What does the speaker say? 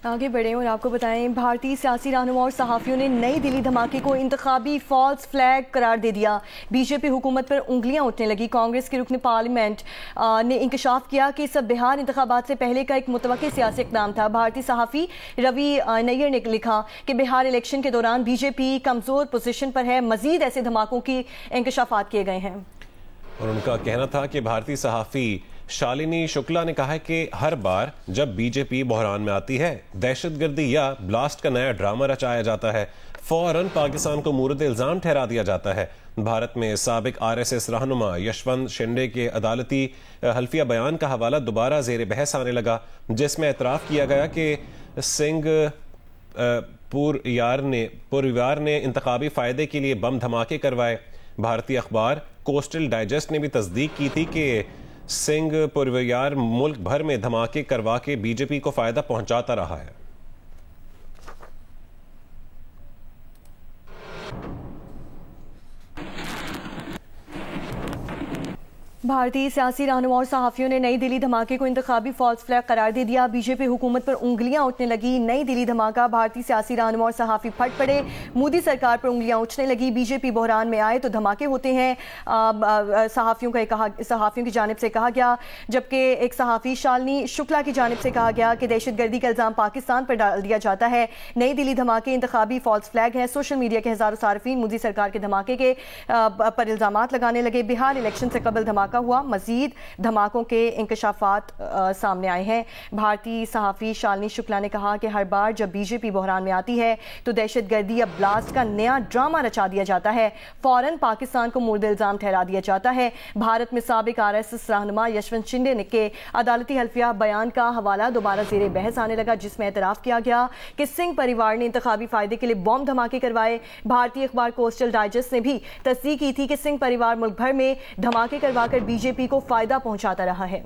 آگے بڑھیں اور آپ کو بتائیں بھارتی سیاسی رہنما اور صحافیوں نے نئی دلی دھماکے کو انتخابی فالس فلیگ قرار دے دیا۔ بی جے پی حکومت پر انگلیاں اٹھنے لگی۔ کانگریس کے رکن پارلیمنٹ نے انکشاف کیا کہ سب بہار انتخابات سے پہلے کا ایک متوقع سیاسی اقدام تھا۔ بھارتی صحافی روی نیئر نے لکھا کہ بہار الیکشن کے دوران بی جے پی کمزور پوزیشن پر ہے، مزید ایسے دھماکوں کی انکشافات کیے گئے ہیں۔ اور ان کا کہنا تھا کہ بھارتی صحافی شالنی شکلا نے کہا کہ ہر بار جب بی جے پی بحران میں آتی ہے، دہشت گردی یا بلاسٹ کا نیا ڈرامہ رچایا جاتا ہے، فوراً پاکستان کو مورد الزام ٹھہرا دیا جاتا ہے۔ بھارت میں سابق آر ایس ایس رہنما یشونت شنڈے کے عدالتی حلفیہ بیان کا حوالہ دوبارہ زیر بحث آنے لگا، جس میں اعتراف کیا گیا کہ سنگھ پوریوار نے انتخابی فائدے کے لیے بم دھماکے کروائے۔ بھارتی اخبار کوسٹل ڈائجسٹ نے بھی تصدیق کی تھی کہ سنگھ پوریوار ملک بھر میں دھماکے کروا کے بی جے پی کو فائدہ پہنچاتا رہا ہے۔ بھارتی سیاسی رہنما اور صحافیوں نے نئی دلی دھماکے کو انتخابی فالس فلیگ قرار دے دیا۔ بی جے پی حکومت پر انگلیاں اٹھنے لگی۔ نئی دلی دھماکہ، بھارتی سیاسی رہنما اور صحافی پھٹ پڑے۔ مودی سرکار پر انگلیاں اٹھنے لگی۔ بی جے پی بحران میں آئے تو دھماکے ہوتے ہیں، صحافیوں کی جانب سے کہا گیا، جبکہ ایک صحافی شالنی شکلا کی جانب سے کہا گیا کہ دہشت گردی کا الزام پاکستان پر ڈال دیا جاتا ہے۔ نئی دلی دھماکے انتخابی فالس فلیگ ہیں۔ سوشل میڈیا کے ہزاروں صارفین مودی سرکار کے دھماکے پر الزامات لگانے لگے۔ بہار الیکشن سے قبل دھماکہ ہوا، مزید دھماکوں کے انکشافات سامنے آئے ہیں۔ بھارتی صحافی شالنی شکلا نے کہا کہ ہر بار جب بی جے پی بحران میں آتی ہے تو دہشت گردی یا بلاسٹ کا نیا ڈرامہ رچا دیا جاتا ہے، فوراً پاکستان کو مورد الزام ٹھہرا دیا جاتا ہے۔ بھارت میں سابق آر ایس ایس رہنما یشونت شنڈے کے عدالتی حلفیہ بیان کا حوالہ دوبارہ زیر بحث آنے لگا، جس میں اعتراف کیا گیا کہ سنگھ پریوار نے انتخابی فائدے کے لیے بم دھماکے کروائے۔ بھارتی اخبار کوسٹل ڈائجسٹ نے بھی تصدیق کی تھی کہ سنگھ پریوار ملک بھر میں دھماکے کروا کر بی جے پی کو فائدہ پہنچاتا رہا ہے۔